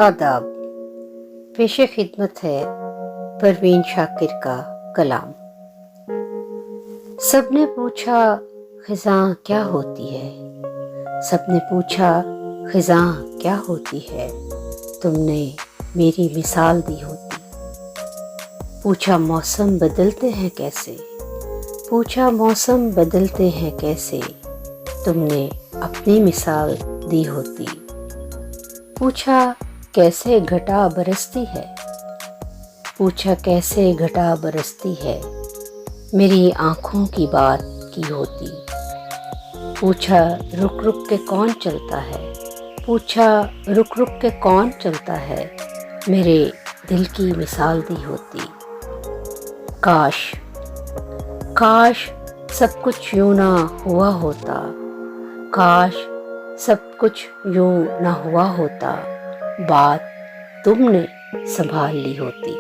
आदाब। पेश खिदमत है परवीन शाकिर का कलाम। सबने पूछा खिज़ां क्या होती है, सबने पूछा खिज़ां क्या होती है, तुमने मेरी मिसाल दी होती। पूछा मौसम बदलते हैं कैसे, पूछा मौसम बदलते हैं कैसे, तुमने अपनी मिसाल दी होती। पूछा कैसे घटा बरसती है, पूछा कैसे घटा बरसती है, मेरी आँखों की बात की होती। पूछा रुक रुक के कौन चलता है, पूछा रुक रुक के कौन चलता है, मेरे दिल की मिसाल दी होती। काश काश सब कुछ यूं ना हुआ होता, काश सब कुछ यूं ना हुआ होता, बात तुमने संभाल ली होती।